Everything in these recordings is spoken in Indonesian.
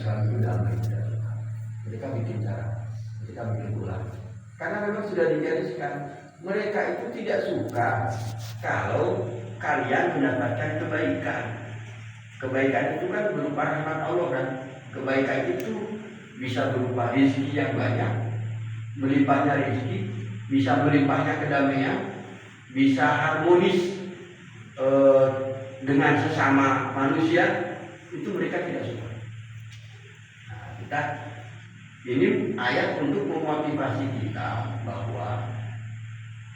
Islam itu damai. Mereka bikin cara, mereka bikin ulang. Karena memang sudah digariskan, mereka itu tidak suka kalau kalian mendapatkan kebaikan. Kebaikan itu kan berupa rahmat Allah kan. Kebaikan itu bisa berupa rezeki yang banyak, melimpahnya rezeki, bisa melimpahnya kedamaian, bisa harmonis dengan sesama manusia. Itu mereka tidak suka. Nah, ini ayat untuk memotivasi kita bahwa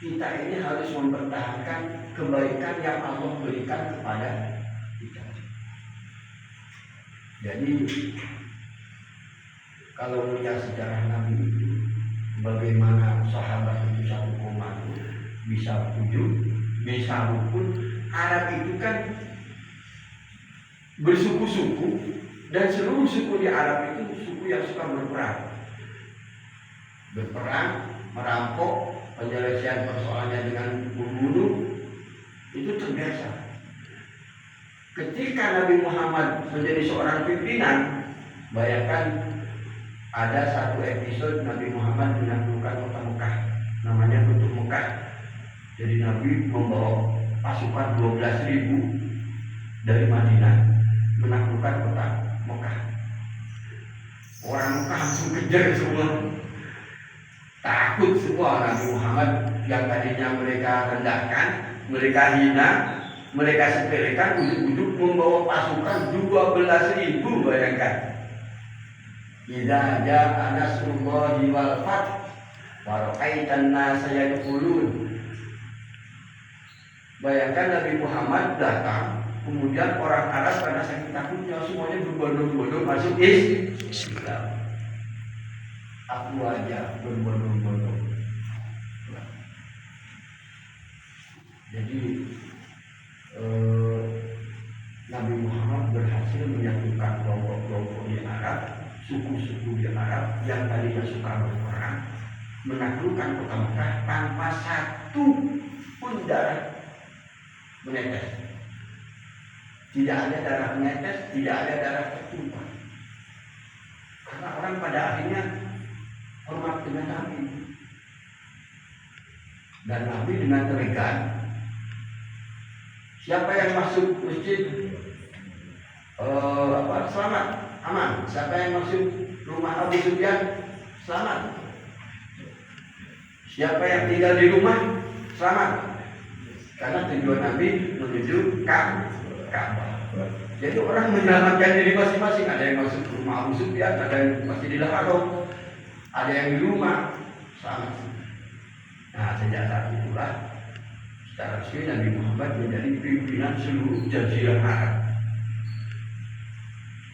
kita ini harus mempertahankan kebaikan yang Allah berikan kepada kita. Jadi kalau melihat sejarah Nabi itu, bagaimana sahabat itu satu komando, bisa wujud, bisa rukun. Arab itu kan bersuku-suku, dan seluruh suku di Arab itu suku yang suka berperang, merampok, penyelesaian persoalannya dengan membunuh, itu terbiasa. Ketika Nabi Muhammad menjadi seorang pimpinan, bayangkan ada satu episode Nabi Muhammad menaklukkan kota Mekah, namanya Futuh Mekah. Jadi Nabi membawa pasukan 12.000 dari Madinah menaklukkan kota Mekah. Orang Mekah langsung kejar semua, takut semua. Nabi Muhammad yang tadinya mereka rendahkan, mereka hina, mereka sepelekan, ujung-ujung membawa pasukan 12.000. Bayangkan, idza jaa nasrullahi wal fath wa ra'aitan nasa yadkhulun. Bayangkan Nabi Muhammad datang, kemudian orang Arab karena saking takutnya semuanya berbondong-bondong masuk Islam. Aku aja berbondong-bondong. Jadi Nabi Muhammad berhasil menyatukan kelompok-kelompok di Arab, suku-suku di Arab yang tadinya suka berperang, menaklukkan kota Mekah tanpa satu pun darah menetes. Tidak ada darah menetes, tidak ada darah tertumpah. Karena orang pada akhirnya hormat dengan Nabi. Dan Nabi dengan elegan, siapa yang masuk masjid selamat, aman. Siapa yang masuk rumah Abu Sufyan, selamat. Siapa yang tinggal di rumah, selamat. Karena tujuan Nabi menuju Ka'bah. Jadi orang menyelamatkan diri masing-masing. Ada yang masuk rumah Abu Sufyan, ada yang masih di Haram, ada yang di rumah, selamat. Nah, sejak saat itulah secara resmi Nabi Muhammad menjadi pimpinan seluruh Jazirah Arab.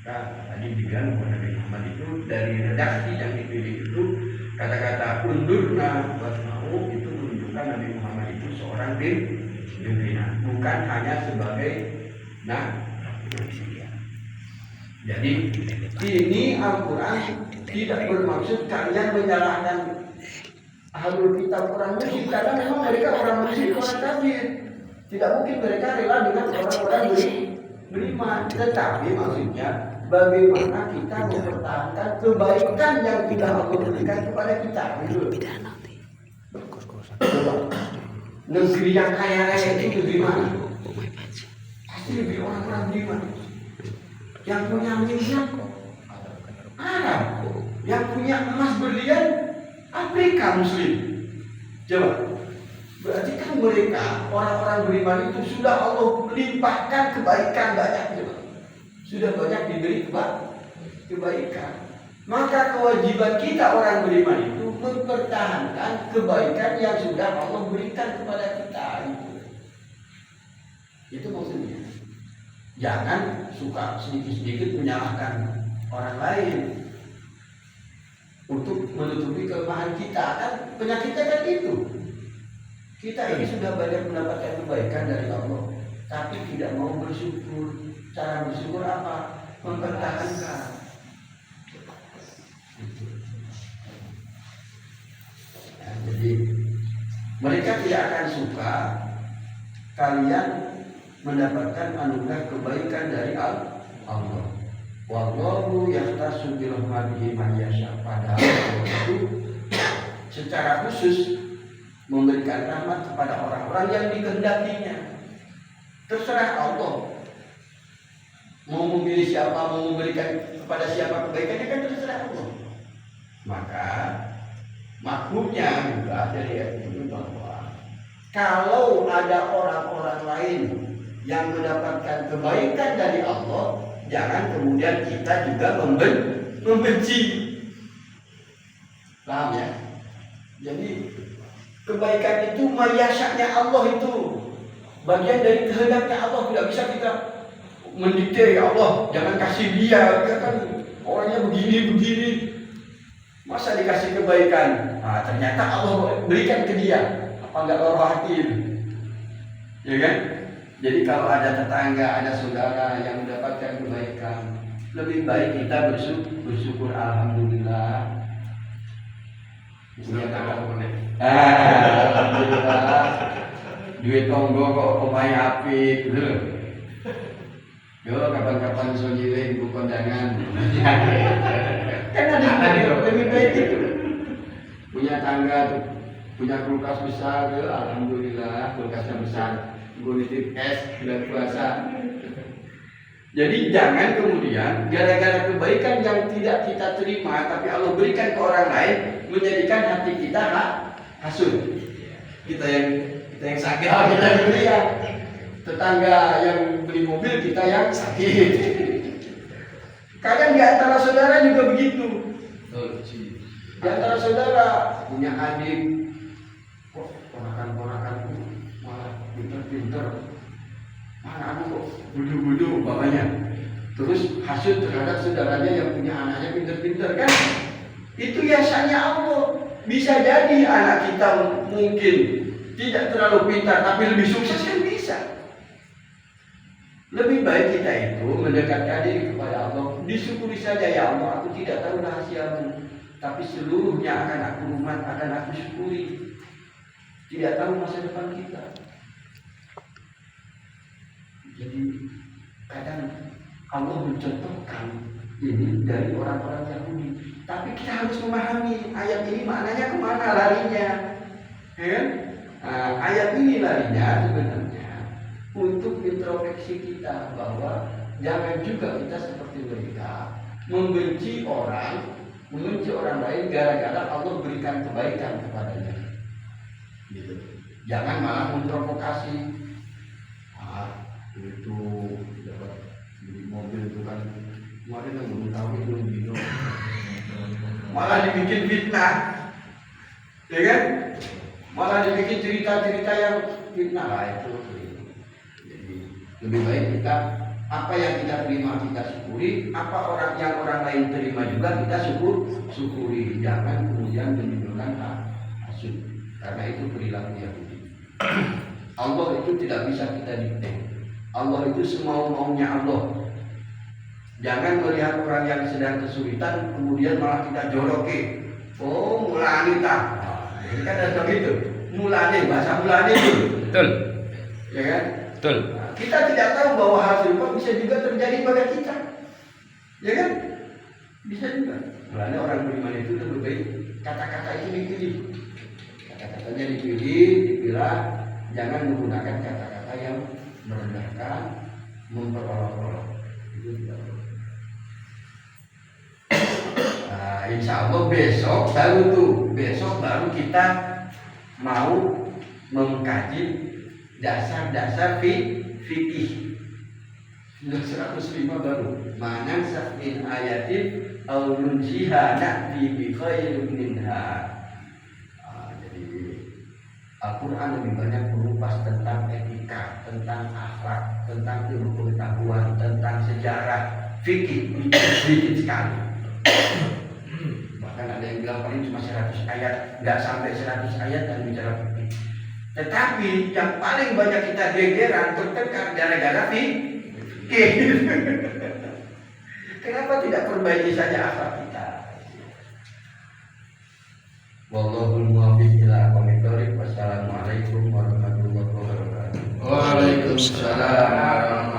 Nah, tadi dibilang bahwa Nabi Muhammad itu dari redaksi yang dipilih itu, kata-kata undurna wasma'u itu menunjukkan Nabi Muhammad itu seorang pimpinan, bukan hanya sebagai Jadi ini Al-Quran tidak bermaksud kalian menyalahkan Ahlul Kitab orang musyrik, karena memang mereka orang musyrik, orang kafir. Tidak mungkin mereka rela dengan orang-orang beriman. Tetapi maksudnya bagaimana kita mempertahankan kebaikan yang tidak Allah berikan kepada kita. Negeri yang kaya raya itu negeri mana? Pasti negeri orang-orang beriman. Yang punya minyak Arab, yang punya emas berlian Afrika Muslim. Coba, berarti kan mereka orang-orang beriman itu sudah Allah melimpahkan kebaikan banyak, coba. Sudah banyak diberi kebaikan. Maka kewajiban kita orang beriman itu mempertahankan kebaikan yang sudah Allah berikan kepada kita. Itu maksudnya. Jangan suka sedikit-sedikit menyalahkan orang lain untuk menutupi kelemahan kita. Kan penyakitnya kan itu. Kita ini sudah banyak mendapatkan kebaikan dari Allah, tapi tidak mau bersyukur. Cara bersyukur apa? Mempertahankan. Ya, jadi mereka tidak akan suka kalian mendapatkan anugerah kebaikan dari Allah. Wallahu yahtassu bi rahmatihi man yasha. Padahal Allah itu secara khusus memberikan rahmat kepada orang-orang yang dikehendakinya. Terserah Allah mau memilih siapa, mau memberikan kepada siapa kebaikannya, kan terserah Allah. Maka maklumnya juga dari ayat ini bahwa kalau ada orang-orang lain yang mendapatkan kebaikan dari Allah, jangan kemudian kita juga membenci. Paham ya? Jadi kebaikan itu mayasaknya Allah, itu bagian dari kehendaknya Allah. Tidak bisa kita mendikte, ya Allah jangan kasih dia kan orangnya begini. Masa dikasih kebaikan, nah, ternyata Allah berikan ke dia, apa enggak loro hati, ya kan? Jadi kalau ada tetangga, ada saudara yang mendapatkan kebaikan, lebih baik kita bersyukur alhamdulillah. Alhamdulillah. Duit tonggo kok pemain apik, gitu. Yo kapan-kapan sonjile ibu kondangan. Kan ada lebih baik itu. Punya tangga, punya kulkas besar, yo, alhamdulillah kulkasnya besar. Gue nitip es bulan puasa. Jadi jangan kemudian gara-gara kebaikan yang tidak kita terima tapi Allah berikan ke orang lain menjadikan hati kita hasud. Kita yang sakit, kita yang beli ya. Tetangga yang beli mobil, kita yang sakit. Kadang di antara saudara juga begitu. Di antara saudara punya adik, kok ponakan-ponakanku malah pinter-pinter, mana aku kok budu-budu bapaknya. Terus hasud terhadap saudaranya yang punya anaknya pinter-pinter, kan? Itu biasanya Allah. Bisa jadi anak kita mungkin tidak terlalu pintar tapi lebih sukses, kan bisa. Lebih baik kita itu mendekatkan diri kepada Allah. Disyukuri saja, ya Allah, aku tidak tahu rahasiamu, tapi seluruhnya akan aku rumah, akan aku syukuri. Tidak tahu masa depan kita. Jadi kadang Allah mencontohkan ini dari orang-orang Yahudi. Tapi kita harus memahami ayat ini maknanya kemana larinya. Ya? Ayat ini larinya sebenarnya untuk introspeksi kita bahwa jangan juga kita seperti mereka membenci orang lain gara-gara Allah berikan kebaikan kepadanya. Gitu. Jangan malah memprovokasi. Itu dapat beli mobil itu kan kemarin yang belum tahu itu gitu. Malah dibikin fitnah, ya kan? Malah dibikin cerita-cerita yang fitnah lah itu. Jadi lebih baik kita apa yang kita terima kita syukuri, apa orang lain terima juga kita syukuri. Jangan kemudian menimbulkan hasud, karena itu perilaku Yahudi. Allah itu tidak bisa kita dikte. Allah itu semau-maunya Allah. Jangan melihat orang yang sedang kesulitan kemudian malah kita joroke. Oh, mulane ta. Ini kan ada begitu. Mulane, bahasa mulane itu. Betul. Ya kan? Betul. Nah, kita tidak tahu bahwa hal serupa bisa juga terjadi pada kita. Ya kan? Bisa juga. Mulane orang beriman itu lebih baik kata-kata itu dipilih. Kata-katanya dipilih, dipilah. Jangan menggunakan kata-kata yang merendahkan, memperolok-olok. Itu tidak boleh. Nah, insya Allah besok baru kita mau mengkaji dasar-dasar fikih. Sudah 105 baru. Manan sa'in ayatin au nunjiha na'ti bi khairin minha. Jadi Al-Quran lebih banyak mengupas tentang etika, tentang akhlak, tentang ilmu pengetahuan, tentang sejarah, fikih, sedikit sekali. Bahkan ada yang bilang paling cuma 100 ayat, nggak sampai 100 ayat dan bicara fikih. Tetapi yang paling banyak kita gegeran, tertekan gara-gara fikih. Kenapa tidak perbaiki saja akhlak kita? Wallahul muwaffiq ila aqwamit thoriq. Wassalamualaikum warahmatullahi wabarakatuh. Waalaikumsalam.